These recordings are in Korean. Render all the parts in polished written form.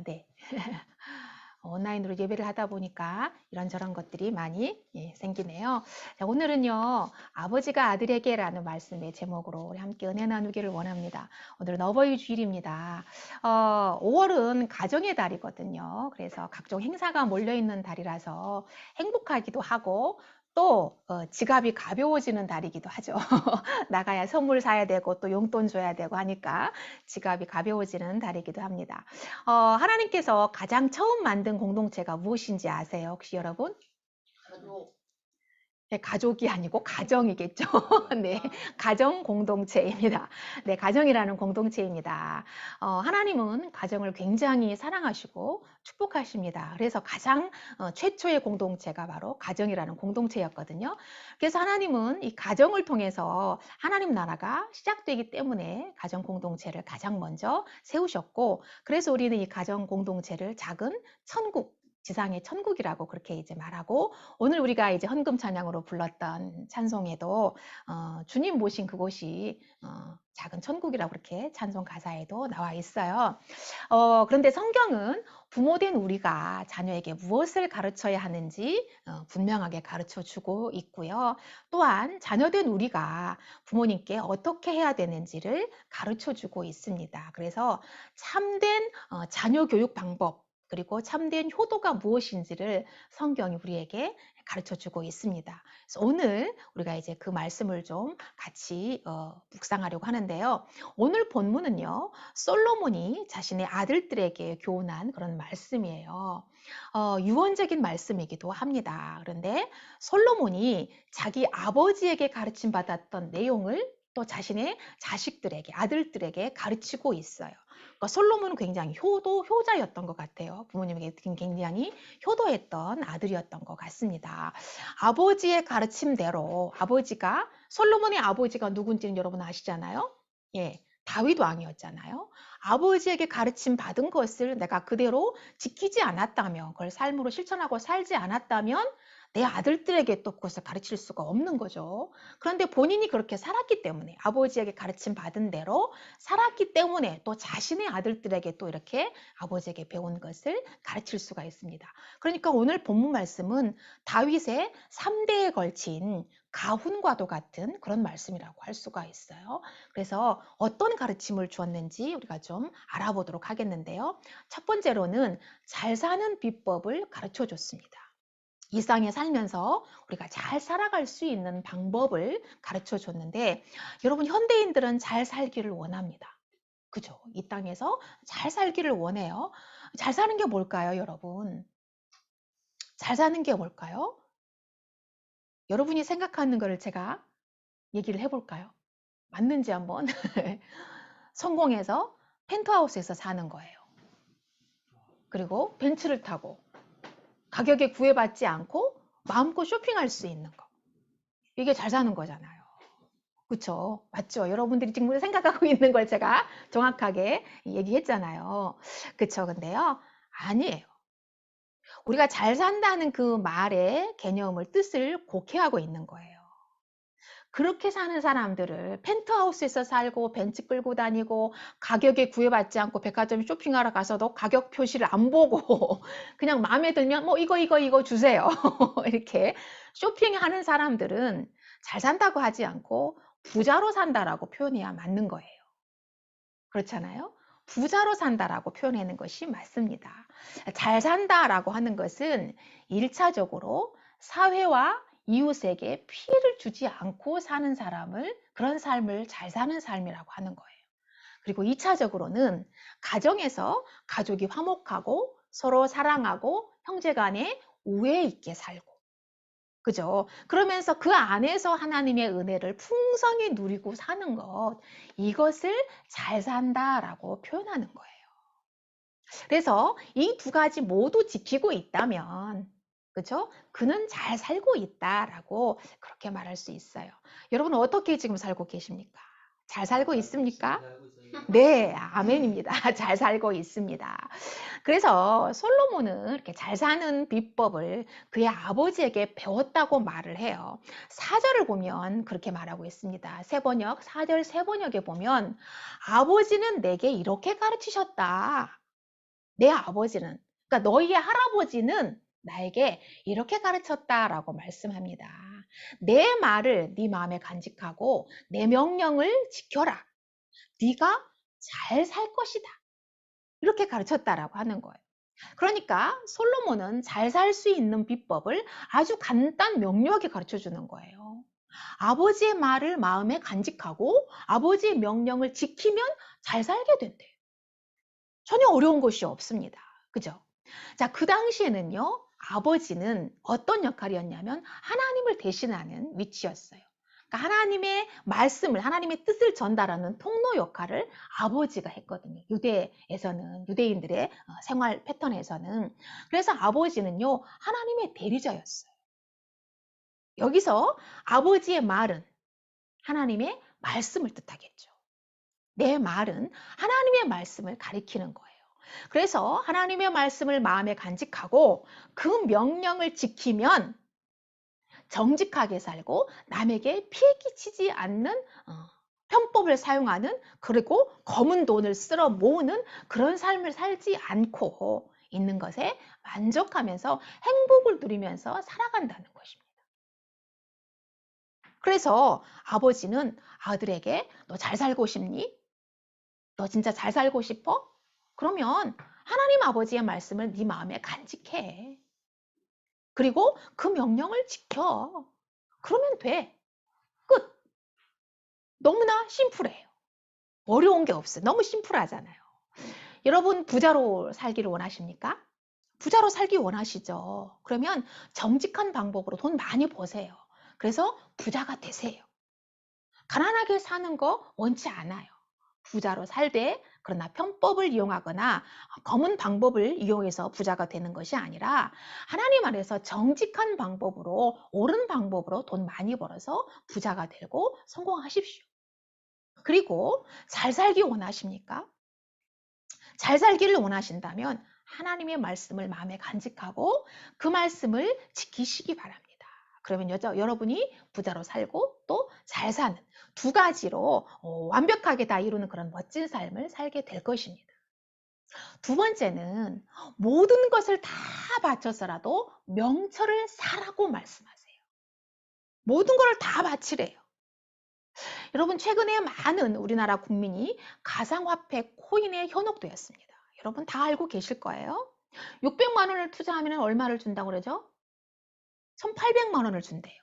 네. 온라인으로 예배를 하다 보니까 이런저런 것들이 많이 생기네요. 자, 오늘은요, 아버지가 아들에게라는 말씀의 제목으로 우리 함께 은혜 나누기를 원합니다. 오늘은 어버이 주일입니다. 5월은 가정의 달이거든요. 그래서 각종 행사가 몰려있는 달이라서 행복하기도 하고 또 지갑이 가벼워지는 달이기도 하죠. 나가야 선물 사야 되고 또 용돈 줘야 되고 하니까 지갑이 가벼워지는 달이기도 합니다. 하나님께서 가장 처음 만든 공동체가 무엇인지 아세요? 혹시 여러분? 가족. 네, 가족이 아니고 가정이겠죠. 네, 가정 공동체입니다. 네, 가정이라는 공동체입니다. 하나님은 가정을 굉장히 사랑하시고 축복하십니다. 그래서 가장 최초의 공동체가 바로 가정이라는 공동체였거든요. 그래서 하나님은 이 가정을 통해서 하나님 나라가 시작되기 때문에 가정 공동체를 가장 먼저 세우셨고, 그래서 우리는 이 가정 공동체를 작은 천국, 지상의 천국이라고 그렇게 이제 말하고, 오늘 우리가 이제 헌금 찬양으로 불렀던 찬송에도 주님 모신 그곳이 작은 천국이라고 그렇게 찬송 가사에도 나와 있어요. 그런데 성경은 부모된 우리가 자녀에게 무엇을 가르쳐야 하는지 분명하게 가르쳐 주고 있고요. 또한 자녀된 우리가 부모님께 어떻게 해야 되는지를 가르쳐 주고 있습니다. 그래서 참된 자녀 교육 방법, 그리고 참된 효도가 무엇인지를 성경이 우리에게 가르쳐 주고 있습니다. 그래서 오늘 우리가 이제 그 말씀을 좀 같이 묵상하려고 하는데요. 오늘 본문은요, 솔로몬이 자신의 아들들에게 교훈한 그런 말씀이에요. 유언적인 말씀이기도 합니다. 그런데 솔로몬이 자기 아버지에게 가르침 받았던 내용을 또 자신의 자식들에게, 아들들에게 가르치고 있어요. 그러니까 솔로몬은 굉장히 효자였던 것 같아요. 부모님에게 굉장히 효도했던 아들이었던 것 같습니다. 아버지의 가르침대로 솔로몬의 아버지가 누군지는 여러분 아시잖아요. 예, 다윗 왕이었잖아요. 아버지에게 가르침 받은 것을 내가 그대로 지키지 않았다면, 그걸 삶으로 실천하고 살지 않았다면 내 아들들에게 또 그것을 가르칠 수가 없는 거죠. 그런데 본인이 그렇게 살았기 때문에, 아버지에게 가르침 받은 대로 살았기 때문에 또 자신의 아들들에게 또 이렇게 아버지에게 배운 것을 가르칠 수가 있습니다. 그러니까 오늘 본문 말씀은 다윗의 3대에 걸친 가훈과도 같은 그런 말씀이라고 할 수가 있어요. 그래서 어떤 가르침을 주었는지 우리가 좀 알아보도록 하겠는데요. 첫 번째로는 잘 사는 비법을 가르쳐 줬습니다. 이 땅에 살면서 우리가 잘 살아갈 수 있는 방법을 가르쳐 줬는데, 여러분, 현대인들은 잘 살기를 원합니다. 그죠? 이 땅에서 잘 살기를 원해요. 잘 사는 게 뭘까요, 여러분? 잘 사는 게 뭘까요? 여러분이 생각하는 거를 제가 얘기를 해볼까요? 맞는지 한번. 성공해서 펜트하우스에서 사는 거예요. 그리고 벤츠를 타고 가격에 구애받지 않고 마음껏 쇼핑할 수 있는 거. 이게 잘 사는 거잖아요. 그쵸? 맞죠? 여러분들이 지금 생각하고 있는 걸 제가 정확하게 얘기했잖아요. 그쵸? 근데요, 아니에요. 우리가 잘 산다는 그 말의 개념을, 뜻을 곡해하고 있는 거예요. 그렇게 사는 사람들을 펜트하우스에서 살고 벤츠 끌고 다니고 가격에 구애받지 않고 백화점 쇼핑하러 가서도 가격 표시를 안 보고 그냥 마음에 들면 뭐 이거 주세요. 이렇게 쇼핑하는 사람들은 잘 산다고 하지 않고 부자로 산다라고 표현해야 맞는 거예요. 그렇잖아요. 부자로 산다라고 표현하는 것이 맞습니다. 잘 산다라고 하는 것은 1차적으로 사회와 이웃에게 피해를 주지 않고 사는 그런 삶을 잘 사는 삶이라고 하는 거예요. 그리고 2차적으로는 가정에서 가족이 화목하고 서로 사랑하고 형제간에 우애 있게 살고, 그죠? 그러면서 그 안에서 하나님의 은혜를 풍성히 누리고 사는 것, 이것을 잘 산다라고 표현하는 거예요. 그래서 이 두 가지 모두 지키고 있다면, 그죠? 그는 잘 살고 있다라고 그렇게 말할 수 있어요. 여러분 어떻게 지금 살고 계십니까? 잘 살고 있습니까? 네, 아멘입니다. 잘 살고 있습니다. 그래서 솔로몬은 이렇게 잘 사는 비법을 그의 아버지에게 배웠다고 말을 해요. 4절을 보면 그렇게 말하고 있습니다. 세번역, 4절 세번역에 보면 아버지는 내게 이렇게 가르치셨다. 내 아버지는, 그러니까 너희의 할아버지는 나에게 이렇게 가르쳤다라고 말씀합니다. 내 말을 네 마음에 간직하고 내 명령을 지켜라. 네가 잘 살 것이다. 이렇게 가르쳤다라고 하는 거예요. 그러니까 솔로몬은 잘 살 수 있는 비법을 아주 간단 명료하게 가르쳐 주는 거예요. 아버지의 말을 마음에 간직하고 아버지의 명령을 지키면 잘 살게 된대요. 전혀 어려운 것이 없습니다. 그죠? 자, 그 당시에는요, 아버지는 어떤 역할이었냐면 하나님을 대신하는 위치였어요. 그러니까 하나님의 말씀을, 하나님의 뜻을 전달하는 통로 역할을 아버지가 했거든요. 유대에서는, 유대인들의 생활 패턴에서는. 그래서 아버지는요, 하나님의 대리자였어요. 여기서 아버지의 말은 하나님의 말씀을 뜻하겠죠. 내 말은 하나님의 말씀을 가리키는 거예요. 그래서 하나님의 말씀을 마음에 간직하고 그 명령을 지키면 정직하게 살고 남에게 피해 끼치지 않는 편법을 사용하는, 그리고 검은 돈을 쓸어 모으는 그런 삶을 살지 않고 있는 것에 만족하면서 행복을 누리면서 살아간다는 것입니다. 그래서 아버지는 아들에게 너 잘 살고 싶니? 너 진짜 잘 살고 싶어? 그러면 하나님 아버지의 말씀을 네 마음에 간직해. 그리고 그 명령을 지켜. 그러면 돼. 끝. 너무나 심플해요. 어려운 게 없어요. 너무 심플하잖아요. 여러분 부자로 살기를 원하십니까? 부자로 살기 원하시죠? 그러면 정직한 방법으로 돈 많이 버세요. 그래서 부자가 되세요. 가난하게 사는 거 원치 않아요. 부자로 살되, 그러나 편법을 이용하거나 검은 방법을 이용해서 부자가 되는 것이 아니라 하나님 안에서 정직한 방법으로, 옳은 방법으로 돈 많이 벌어서 부자가 되고 성공하십시오. 그리고 잘 살기 원하십니까? 잘 살기를 원하신다면 하나님의 말씀을 마음에 간직하고 그 말씀을 지키시기 바랍니다. 그러면 여러분이 부자로 살고 또 잘 사는 두 가지로 완벽하게 다 이루는 그런 멋진 삶을 살게 될 것입니다. 두 번째는 모든 것을 다 바쳐서라도 명철을 사라고 말씀하세요. 모든 것을 다 바치래요. 여러분 최근에 많은 우리나라 국민이 가상화폐 코인에 현혹되었습니다. 여러분 다 알고 계실 거예요. 600만 원을 투자하면 얼마를 준다고 그러죠? 1,800만 원을 준대요.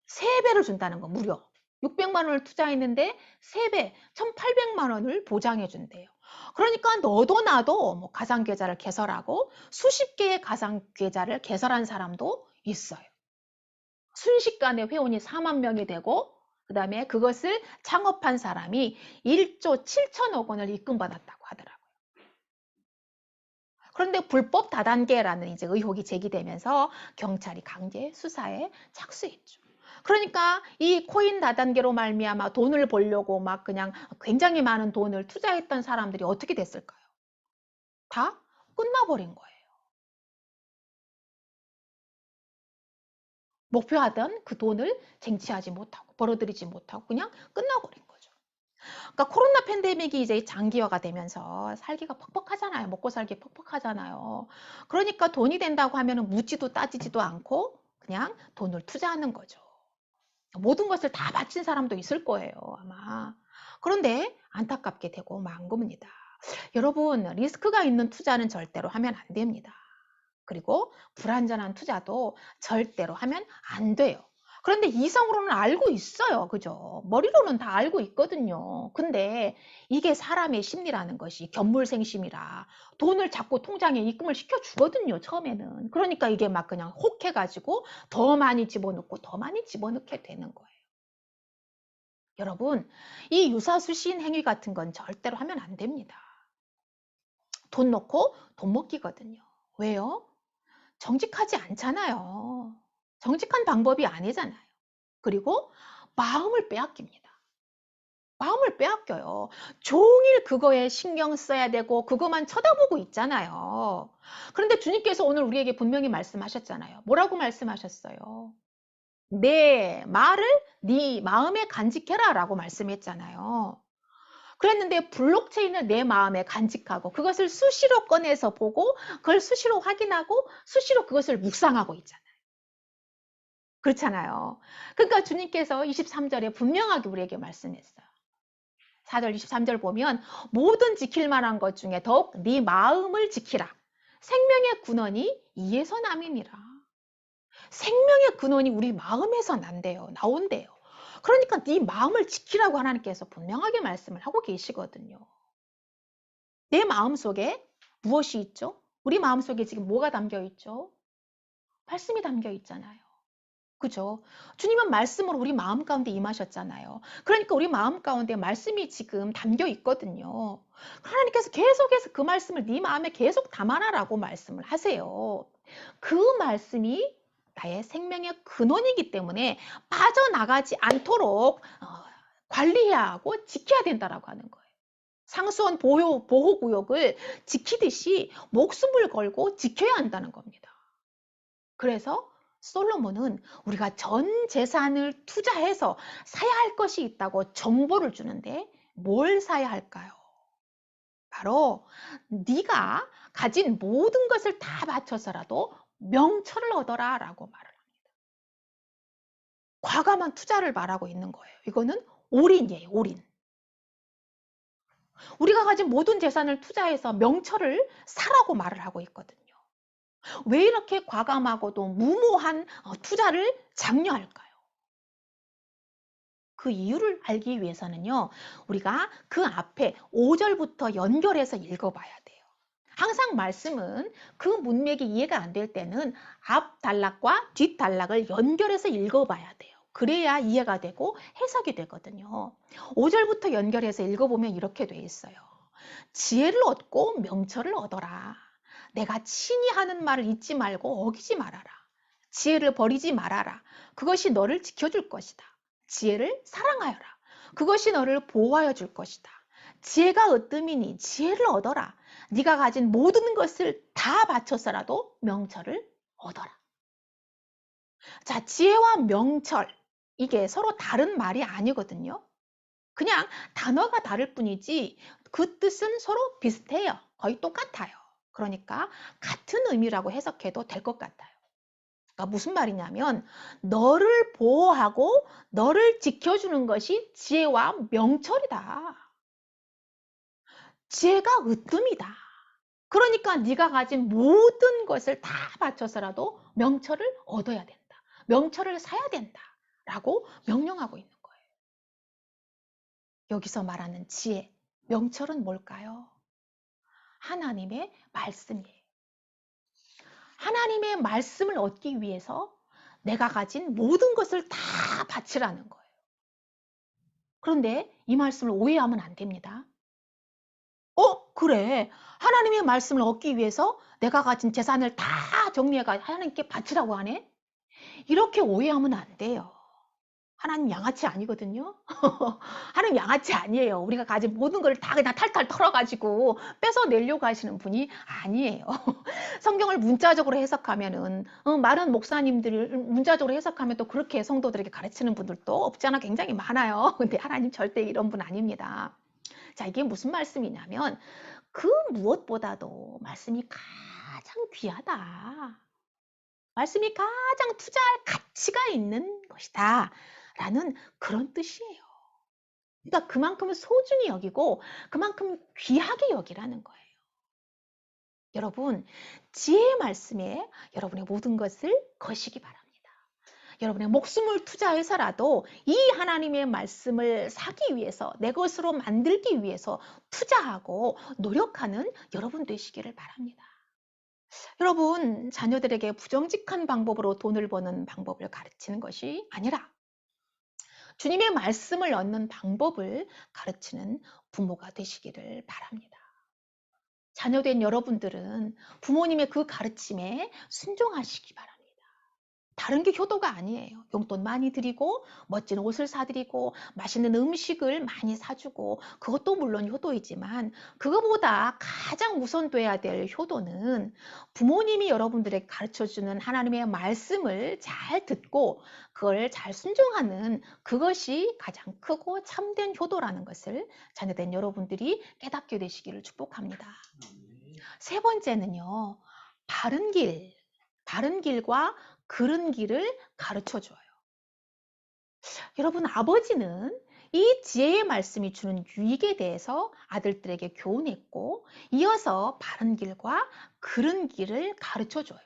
3배를 준다는 거 무려. 600만 원을 투자했는데 3배, 1,800만 원을 보장해 준대요. 그러니까 너도 나도 뭐 가상계좌를 개설하고 수십 개의 가상계좌를 개설한 사람도 있어요. 순식간에 회원이 4만 명이 되고 그 다음에 그것을 창업한 사람이 1조 7천억 원을 입금받았다고 하더라고요. 그런데 불법 다단계라는 이제 의혹이 제기되면서 경찰이 강제 수사에 착수했죠. 그러니까 이 코인 다단계로 말미암아 돈을 벌려고 막 그냥 굉장히 많은 돈을 투자했던 사람들이 어떻게 됐을까요? 다 끝나버린 거예요. 목표하던 그 돈을 쟁취하지 못하고 벌어들이지 못하고 그냥 끝나버린 거죠. 그러니까 코로나 팬데믹이 이제 장기화가 되면서 살기가 퍽퍽하잖아요. 먹고 살기 퍽퍽하잖아요. 그러니까 돈이 된다고 하면 묻지도 따지지도 않고 그냥 돈을 투자하는 거죠. 모든 것을 다 바친 사람도 있을 거예요, 아마. 그런데 안타깝게 되고 만 겁니다. 여러분, 리스크가 있는 투자는 절대로 하면 안 됩니다. 그리고 불안전한 투자도 절대로 하면 안 돼요. 그런데 이성으로는 알고 있어요. 그죠? 머리로는 다 알고 있거든요. 근데 이게 사람의 심리라는 것이 견물생심이라 돈을 자꾸 통장에 입금을 시켜주거든요. 처음에는. 그러니까 이게 막 그냥 혹해가지고 더 많이 집어넣고 더 많이 집어넣게 되는 거예요. 여러분, 이 유사수신 행위 같은 건 절대로 하면 안 됩니다. 돈 넣고 돈 먹기거든요. 왜요? 정직하지 않잖아요. 정직한 방법이 아니잖아요. 그리고 마음을 빼앗깁니다. 마음을 빼앗겨요. 종일 그거에 신경 써야 되고 그것만 쳐다보고 있잖아요. 그런데 주님께서 오늘 우리에게 분명히 말씀하셨잖아요. 뭐라고 말씀하셨어요? 내 말을 네 마음에 간직해라 라고 말씀했잖아요. 그랬는데 블록체인을 내 마음에 간직하고 그것을 수시로 꺼내서 보고 그걸 수시로 확인하고 수시로 그것을 묵상하고 있잖아요. 그렇잖아요. 그러니까 주님께서 23절에 분명하게 우리에게 말씀했어요. 4절 23절 보면 모든 지킬 만한 것 중에 더욱 네 마음을 지키라. 생명의 근원이 이에서 남이니라. 생명의 근원이 우리 마음에서 나온대요. 그러니까 네 마음을 지키라고 하나님께서 분명하게 말씀을 하고 계시거든요. 내 마음속에 무엇이 있죠? 우리 마음속에 지금 뭐가 담겨 있죠? 말씀이 담겨 있잖아요. 그죠? 주님은 말씀으로 우리 마음 가운데 임하셨잖아요. 그러니까 우리 마음 가운데 말씀이 지금 담겨 있거든요. 하나님께서 계속해서 그 말씀을 네 마음에 계속 담아라라고 말씀을 하세요. 그 말씀이 나의 생명의 근원이기 때문에 빠져나가지 않도록 관리해야 하고 지켜야 된다라고 하는 거예요. 상수원 보호구역을 지키듯이 목숨을 걸고 지켜야 한다는 겁니다. 그래서 솔로몬은 우리가 전 재산을 투자해서 사야 할 것이 있다고 정보를 주는데 뭘 사야 할까요? 바로 네가 가진 모든 것을 다 바쳐서라도 명철을 얻어라 라고 말을 합니다. 과감한 투자를 말하고 있는 거예요. 이거는 올인이에요. 올인. 우리가 가진 모든 재산을 투자해서 명철을 사라고 말을 하고 있거든요. 왜 이렇게 과감하고도 무모한 투자를 장려할까요? 그 이유를 알기 위해서는요, 우리가 그 앞에 5절부터 연결해서 읽어봐야 돼요. 항상 말씀은 그 문맥이 이해가 안 될 때는 앞 단락과 뒷 단락을 연결해서 읽어봐야 돼요. 그래야 이해가 되고 해석이 되거든요. 5절부터 연결해서 읽어보면 이렇게 돼 있어요. 지혜를 얻고 명철을 얻어라. 내가 친히 하는 말을 잊지 말고 어기지 말아라. 지혜를 버리지 말아라. 그것이 너를 지켜줄 것이다. 지혜를 사랑하여라. 그것이 너를 보호하여 줄 것이다. 지혜가 으뜸이니 지혜를 얻어라. 네가 가진 모든 것을 다 바쳐서라도 명철을 얻어라. 자, 지혜와 명철, 이게 서로 다른 말이 아니거든요. 그냥 단어가 다를 뿐이지 그 뜻은 서로 비슷해요. 거의 똑같아요. 그러니까 같은 의미라고 해석해도 될 것 같아요. 그러니까 무슨 말이냐면 너를 보호하고 너를 지켜주는 것이 지혜와 명철이다. 지혜가 으뜸이다. 그러니까 네가 가진 모든 것을 다 바쳐서라도 명철을 얻어야 된다. 명철을 사야 된다. 라고 명령하고 있는 거예요. 여기서 말하는 지혜, 명철은 뭘까요? 하나님의 말씀이에요. 하나님의 말씀을 얻기 위해서 내가 가진 모든 것을 다 바치라는 거예요. 그런데 이 말씀을 오해하면 안 됩니다. 그래. 하나님의 말씀을 얻기 위해서 내가 가진 재산을 다 정리해가 하나님께 바치라고 하네? 이렇게 오해하면 안 돼요. 하나님 양아치 아니거든요. 하나님 양아치 아니에요. 우리가 가진 모든 걸 다 그냥 탈탈 털어가지고 뺏어내려고 하시는 분이 아니에요. 성경을 문자적으로 해석하면은 많은 목사님들이 문자적으로 해석하면 또 그렇게 성도들에게 가르치는 분들도 없지 않아 굉장히 많아요. 근데 하나님 절대 이런 분 아닙니다. 자, 이게 무슨 말씀이냐면 그 무엇보다도 말씀이 가장 귀하다. 말씀이 가장 투자할 가치가 있는 것이다. 라는 그런 뜻이에요. 그러니까 그만큼 소중히 여기고 그만큼 귀하게 여기라는 거예요. 여러분, 지혜의 말씀에 여러분의 모든 것을 거시기 바랍니다. 여러분의 목숨을 투자해서라도 이 하나님의 말씀을 사기 위해서 내 것으로 만들기 위해서 투자하고 노력하는 여러분 되시기를 바랍니다. 여러분, 자녀들에게 부정직한 방법으로 돈을 버는 방법을 가르치는 것이 아니라 주님의 말씀을 얻는 방법을 가르치는 부모가 되시기를 바랍니다. 자녀된 여러분들은 부모님의 그 가르침에 순종하시기 바랍니다. 다른 게 효도가 아니에요. 용돈 많이 드리고 멋진 옷을 사드리고 맛있는 음식을 많이 사주고 그것도 물론 효도이지만 그거보다 가장 우선돼야 될 효도는 부모님이 여러분들에게 가르쳐주는 하나님의 말씀을 잘 듣고 그걸 잘 순종하는 그것이 가장 크고 참된 효도라는 것을 자녀된 여러분들이 깨닫게 되시기를 축복합니다. 세 번째는요. 바른 길, 바른 길과 그른 길을 가르쳐 줘요. 여러분, 아버지는 이 지혜의 말씀이 주는 유익에 대해서 아들들에게 교훈했고, 이어서 바른 길과 그른 길을 가르쳐 줘요.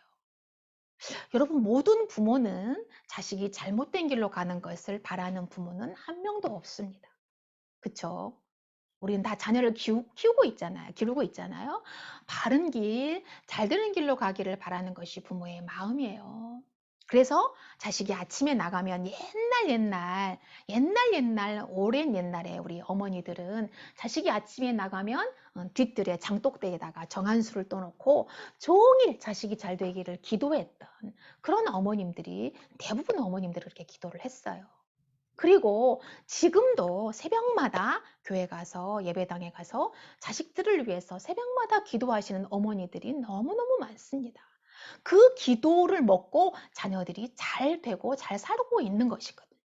여러분, 모든 부모는 자식이 잘못된 길로 가는 것을 바라는 부모는 한 명도 없습니다. 그쵸? 우리는 다 자녀를 키우고 있잖아요. 기르고 있잖아요. 바른 길, 잘 되는 길로 가기를 바라는 것이 부모의 마음이에요. 그래서 자식이 아침에 나가면 옛날, 오랜 옛날에 우리 어머니들은 자식이 아침에 나가면 뒤뜰에 장독대에다가 정한수를 떠놓고 종일 자식이 잘 되기를 기도했던 그런 어머님들이 대부분 어머님들이 그렇게 기도를 했어요. 그리고 지금도 새벽마다 교회 가서 예배당에 가서 자식들을 위해서 새벽마다 기도하시는 어머니들이 너무너무 많습니다. 그 기도를 먹고 자녀들이 잘 되고 잘 살고 있는 것이거든요.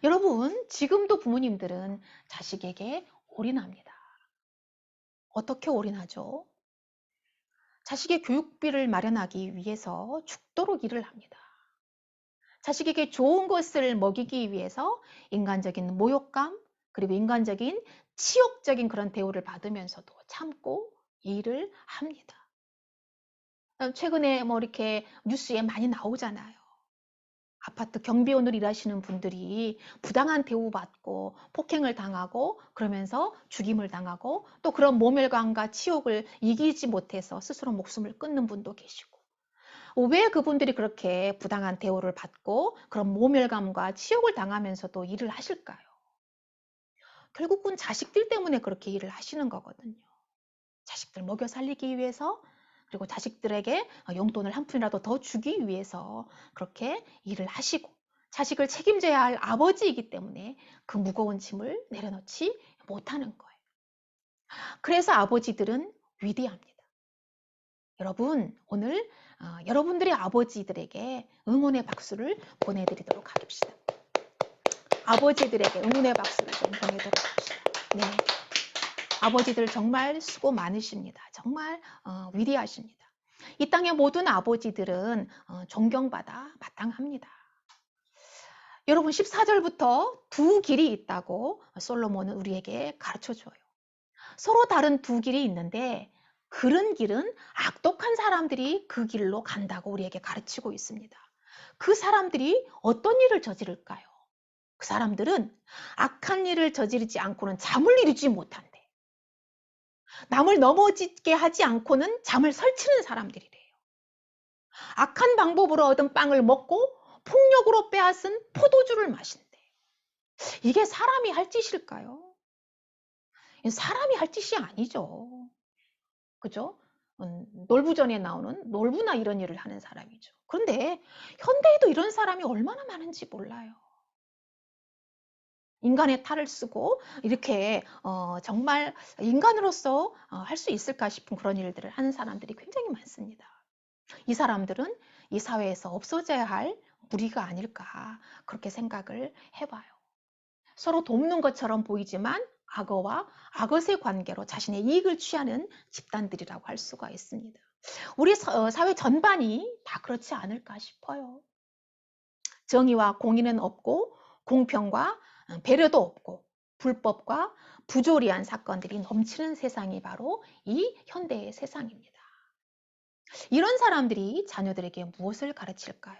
여러분, 지금도 부모님들은 자식에게 올인합니다. 어떻게 올인하죠? 자식의 교육비를 마련하기 위해서 죽도록 일을 합니다. 자식에게 좋은 것을 먹이기 위해서 인간적인 모욕감, 그리고 인간적인 치욕적인 그런 대우를 받으면서도 참고 일을 합니다. 최근에 뭐 이렇게 뉴스에 많이 나오잖아요. 아파트 경비원으로 일하시는 분들이 부당한 대우받고 폭행을 당하고 그러면서 죽임을 당하고 또 그런 모멸감과 치욕을 이기지 못해서 스스로 목숨을 끊는 분도 계시고 왜 그분들이 그렇게 부당한 대우를 받고 그런 모멸감과 치욕을 당하면서도 일을 하실까요? 결국은 자식들 때문에 그렇게 일을 하시는 거거든요. 자식들 먹여 살리기 위해서 그리고 자식들에게 용돈을 한 푼이라도 더 주기 위해서 그렇게 일을 하시고 자식을 책임져야 할 아버지이기 때문에 그 무거운 짐을 내려놓지 못하는 거예요. 그래서 아버지들은 위대합니다. 여러분, 오늘 여러분들의 아버지들에게 응원의 박수를 보내드리도록 하겠습니다. 아버지들에게 응원의 박수를 좀 보내도록 합시다. 네, 아버지들 정말 수고 많으십니다. 정말 위대하십니다. 이 땅의 모든 아버지들은 존경받아 마땅합니다. 여러분 14절부터 두 길이 있다고 솔로몬은 우리에게 가르쳐줘요. 서로 다른 두 길이 있는데 그른 길은 악독한 사람들이 그 길로 간다고 우리에게 가르치고 있습니다. 그 사람들이 어떤 일을 저지를까요? 그 사람들은 악한 일을 저지르지 않고는 잠을 이루지 못한대. 남을 넘어지게 하지 않고는 잠을 설치는 사람들이래요. 악한 방법으로 얻은 빵을 먹고 폭력으로 빼앗은 포도주를 마신대. 이게 사람이 할 짓일까요? 사람이 할 짓이 아니죠. 그죠? 놀부전에 나오는 놀부나 이런 일을 하는 사람이죠. 그런데 현대에도 이런 사람이 얼마나 많은지 몰라요. 인간의 탈을 쓰고 이렇게 정말 인간으로서 할 수 있을까 싶은 그런 일들을 하는 사람들이 굉장히 많습니다. 이 사람들은 이 사회에서 없어져야 할 무리가 아닐까 그렇게 생각을 해봐요. 서로 돕는 것처럼 보이지만 악어와 악어의 관계로 자신의 이익을 취하는 집단들이라고 할 수가 있습니다. 우리 사회 전반이 다 그렇지 않을까 싶어요. 정의와 공의는 없고 공평과 배려도 없고 불법과 부조리한 사건들이 넘치는 세상이 바로 이 현대의 세상입니다. 이런 사람들이 자녀들에게 무엇을 가르칠까요?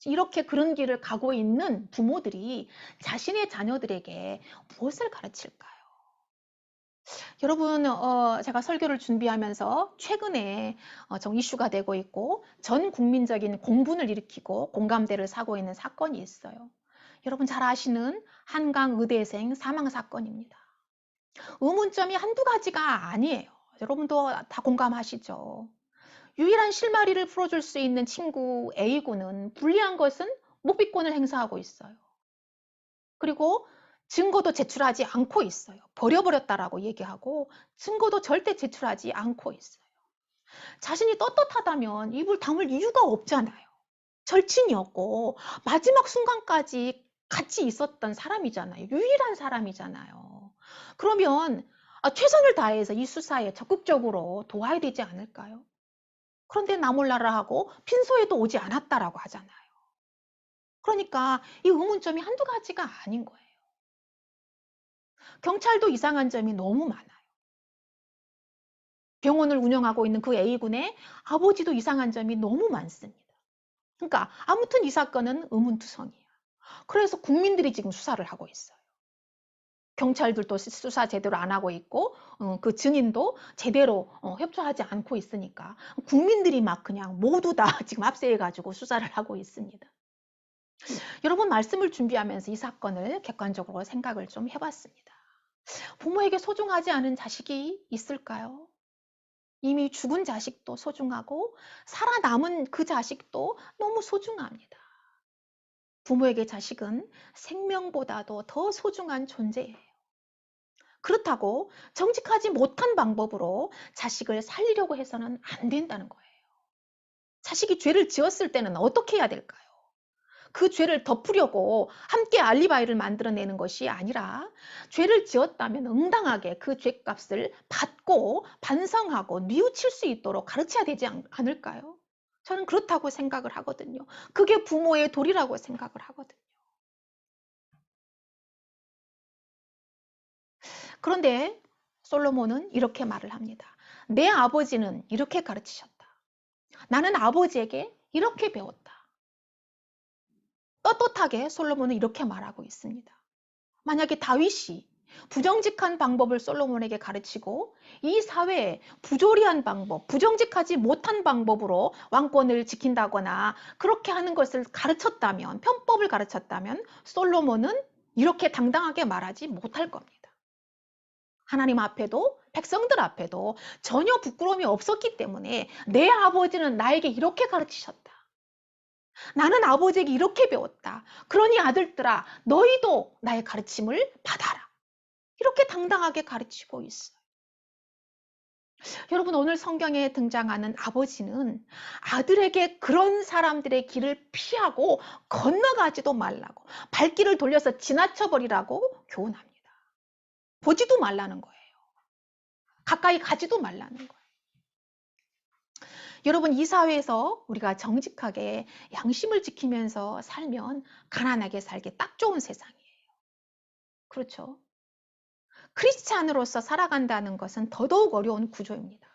이렇게 그런 길을 가고 있는 부모들이 자신의 자녀들에게 무엇을 가르칠까요? 여러분, 제가 설교를 준비하면서 최근에 정 이슈가 되고 있고 전 국민적인 공분을 일으키고 공감대를 사고 있는 사건이 있어요. 여러분 잘 아시는 한강 의대생 사망 사건입니다. 의문점이 한두 가지가 아니에요. 여러분도 다 공감하시죠? 유일한 실마리를 풀어줄 수 있는 친구 A군은 불리한 것은 묵비권을 행사하고 있어요. 그리고 증거도 제출하지 않고 있어요. 버려버렸다라고 얘기하고 증거도 절대 제출하지 않고 있어요. 자신이 떳떳하다면 입을 다물 이유가 없잖아요. 절친이었고 마지막 순간까지 같이 있었던 사람이잖아요. 유일한 사람이잖아요. 그러면 최선을 다해서 이 수사에 적극적으로 도와야 되지 않을까요? 그런데 나 몰라라 하고 핀소에도 오지 않았다라고 하잖아요. 그러니까 이 의문점이 한두 가지가 아닌 거예요. 경찰도 이상한 점이 너무 많아요. 병원을 운영하고 있는 그 A군의 아버지도 이상한 점이 너무 많습니다. 그러니까 아무튼 이 사건은 의문투성이에요. 그래서 국민들이 지금 수사를 하고 있어요. 경찰들도 수사 제대로 안 하고 있고 그 증인도 제대로 협조하지 않고 있으니까 국민들이 막 그냥 모두 다 지금 압세해가지고 수사를 하고 있습니다. 여러분 말씀을 준비하면서 이 사건을 객관적으로 생각을 좀 해봤습니다. 부모에게 소중하지 않은 자식이 있을까요? 이미 죽은 자식도 소중하고 살아남은 그 자식도 너무 소중합니다. 부모에게 자식은 생명보다도 더 소중한 존재예요. 그렇다고 정직하지 못한 방법으로 자식을 살리려고 해서는 안 된다는 거예요. 자식이 죄를 지었을 때는 어떻게 해야 될까요? 그 죄를 덮으려고 함께 알리바이를 만들어내는 것이 아니라 죄를 지었다면 응당하게 그 죄값을 받고 반성하고 뉘우칠 수 있도록 가르쳐야 되지 않을까요? 저는 그렇다고 생각을 하거든요. 그게 부모의 도리라고 생각을 하거든요. 그런데 솔로몬은 이렇게 말을 합니다. 내 아버지는 이렇게 가르치셨다. 나는 아버지에게 이렇게 배웠다. 떳떳하게 솔로몬은 이렇게 말하고 있습니다. 만약에 다윗이 부정직한 방법을 솔로몬에게 가르치고 이 사회에 부조리한 방법, 부정직하지 못한 방법으로 왕권을 지킨다거나 그렇게 하는 것을 가르쳤다면, 편법을 가르쳤다면 솔로몬은 이렇게 당당하게 말하지 못할 겁니다. 하나님 앞에도 백성들 앞에도 전혀 부끄러움이 없었기 때문에 내 아버지는 나에게 이렇게 가르치셨다. 나는 아버지에게 이렇게 배웠다. 그러니 아들들아 너희도 나의 가르침을 받아라. 이렇게 당당하게 가르치고 있어요. 여러분 오늘 성경에 등장하는 아버지는 아들에게 그런 사람들의 길을 피하고 건너가지도 말라고 발길을 돌려서 지나쳐버리라고 교훈합니다. 보지도 말라는 거예요. 가까이 가지도 말라는 거예요. 여러분 이 사회에서 우리가 정직하게 양심을 지키면서 살면 가난하게 살기 딱 좋은 세상이에요. 그렇죠? 크리스찬으로서 살아간다는 것은 더더욱 어려운 구조입니다.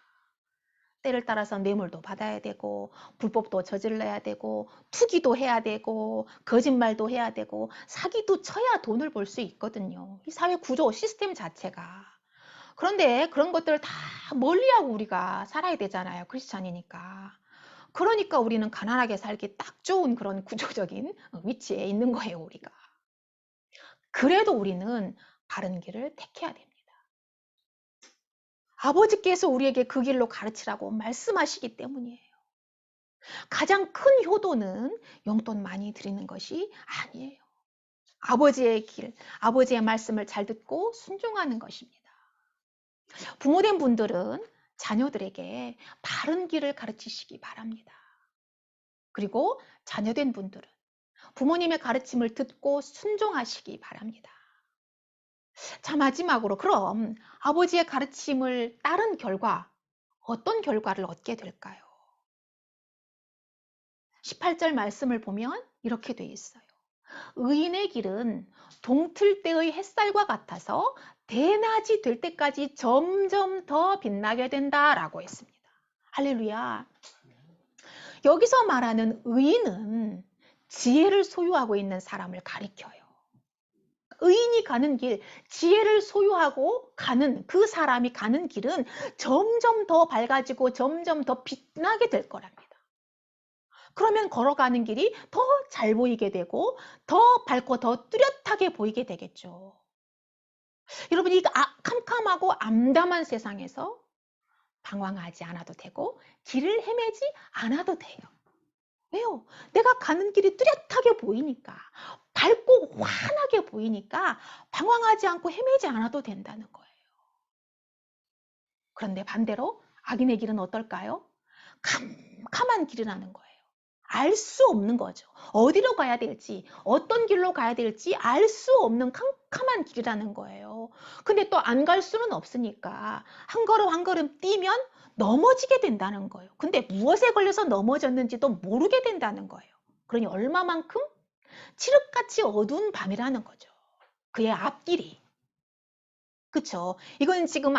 때를 따라서 뇌물도 받아야 되고 불법도 저질러야 되고 투기도 해야 되고 거짓말도 해야 되고 사기도 쳐야 돈을 벌 수 있거든요. 이 사회 구조 시스템 자체가. 그런데 그런 것들을 다 멀리하고 우리가 살아야 되잖아요. 크리스찬이니까. 그러니까 우리는 가난하게 살기 딱 좋은 그런 구조적인 위치에 있는 거예요, 우리가. 그래도 우리는 바른 길을 택해야 됩니다. 아버지께서 우리에게 그 길로 가르치라고 말씀하시기 때문이에요. 가장 큰 효도는 용돈 많이 드리는 것이 아니에요. 아버지의 길, 아버지의 말씀을 잘 듣고 순종하는 것입니다. 부모된 분들은 자녀들에게 바른 길을 가르치시기 바랍니다. 그리고 자녀된 분들은 부모님의 가르침을 듣고 순종하시기 바랍니다. 자, 마지막으로 그럼 아버지의 가르침을 따른 결과 어떤 결과를 얻게 될까요? 18절 말씀을 보면 이렇게 돼 있어요. 의인의 길은 동틀 때의 햇살과 같아서 대낮이 될 때까지 점점 더 빛나게 된다라고 했습니다. 할렐루야. 여기서 말하는 의인은 지혜를 소유하고 있는 사람을 가리켜요. 의인이 가는 길, 지혜를 소유하고 가는 그 사람이 가는 길은 점점 더 밝아지고 점점 더 빛나게 될 거랍니다. 그러면 걸어가는 길이 더 잘 보이게 되고 더 밝고 더 뚜렷하게 보이게 되겠죠. 여러분 이 캄캄하고 암담한 세상에서 방황하지 않아도 되고 길을 헤매지 않아도 돼요. 왜요? 내가 가는 길이 뚜렷하게 보이니까, 밝고 환하게 보이니까 방황하지 않고 헤매지 않아도 된다는 거예요. 그런데 반대로 악인의 길은 어떨까요? 캄캄한 길이라는 거예요. 알 수 없는 거죠. 어디로 가야 될지, 어떤 길로 가야 될지 알 수 없는 캄캄한 길이라는 거예요. 근데 또 안 갈 수는 없으니까 한 걸음 한 걸음 뛰면 넘어지게 된다는 거예요. 근데 무엇에 걸려서 넘어졌는지도 모르게 된다는 거예요. 그러니 얼마만큼? 칠흑같이 어두운 밤이라는 거죠. 그의 앞길이. 그쵸? 이건 지금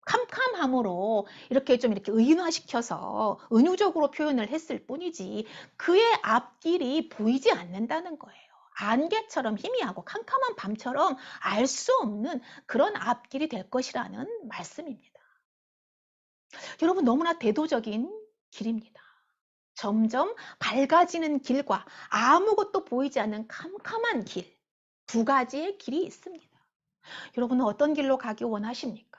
캄캄함으로 이렇게 좀 이렇게 의인화시켜서 은유적으로 표현을 했을 뿐이지 그의 앞길이 보이지 않는다는 거예요. 안개처럼 희미하고 캄캄한 밤처럼 알 수 없는 그런 앞길이 될 것이라는 말씀입니다. 여러분 너무나 대도적인 길입니다. 점점 밝아지는 길과 아무것도 보이지 않는 캄캄한 길, 두 가지의 길이 있습니다. 여러분은 어떤 길로 가기 원하십니까?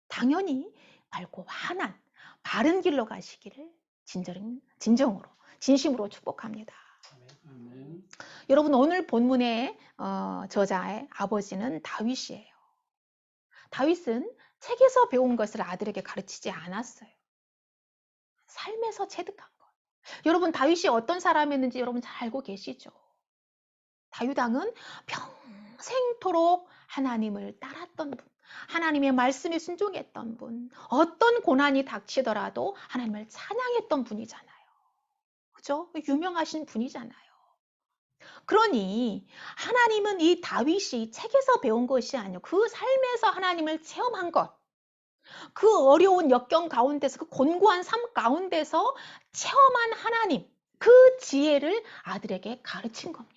당연히 밝고 환한 바른 길로 가시기를 진정으로 진심으로 축복합니다. 아멘. 여러분 오늘 본문의 저자의 아버지는 다윗이에요. 다윗은 책에서 배운 것을 아들에게 가르치지 않았어요. 삶에서 체득한 것. 여러분 다윗이 어떤 사람이었는지 여러분 잘 알고 계시죠? 다윗 왕은 평생토록 하나님을 따랐던 분, 하나님의 말씀에 순종했던 분, 어떤 고난이 닥치더라도 하나님을 찬양했던 분이잖아요. 그죠? 유명하신 분이잖아요. 그러니 하나님은 이 다윗이 책에서 배운 것이 아니고 그 삶에서 하나님을 체험한 것, 그 어려운 역경 가운데서 그 곤고한 삶 가운데서 체험한 하나님, 그 지혜를 아들에게 가르친 겁니다.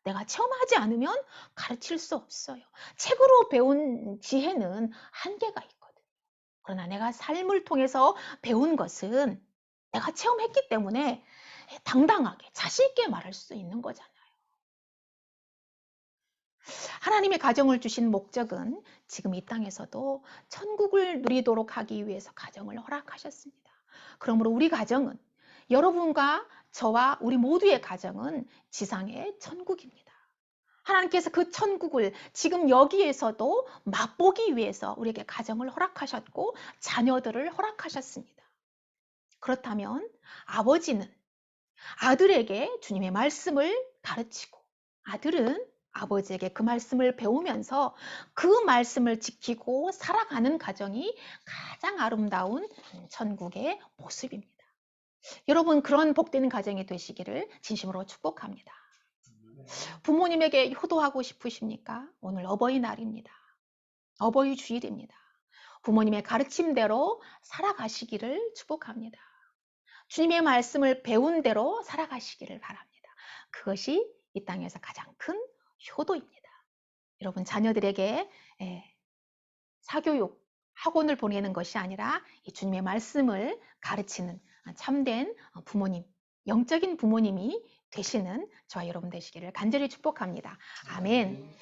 내가 체험하지 않으면 가르칠 수 없어요. 책으로 배운 지혜는 한계가 있거든요. 그러나 내가 삶을 통해서 배운 것은 내가 체험했기 때문에 당당하게 자신 있게 말할 수 있는 거잖아요. 하나님의 가정을 주신 목적은 지금 이 땅에서도 천국을 누리도록 하기 위해서 가정을 허락하셨습니다. 그러므로 우리 가정은 여러분과 저와 우리 모두의 가정은 지상의 천국입니다. 하나님께서 그 천국을 지금 여기에서도 맛보기 위해서 우리에게 가정을 허락하셨고 자녀들을 허락하셨습니다. 그렇다면 아버지는 아들에게 주님의 말씀을 가르치고 아들은 아버지에게 그 말씀을 배우면서 그 말씀을 지키고 살아가는 가정이 가장 아름다운 천국의 모습입니다. 여러분 그런 복되는 가정이 되시기를 진심으로 축복합니다. 부모님에게 효도하고 싶으십니까? 오늘 어버이날입니다. 어버이 주일입니다. 부모님의 가르침대로 살아가시기를 축복합니다. 주님의 말씀을 배운 대로 살아가시기를 바랍니다. 그것이 이 땅에서 가장 큰 효도입니다. 여러분 자녀들에게 사교육 학원을 보내는 것이 아니라 이 주님의 말씀을 가르치는 참된 부모님, 영적인 부모님이 되시는 저와 여러분 되시기를 간절히 축복합니다. 아멘.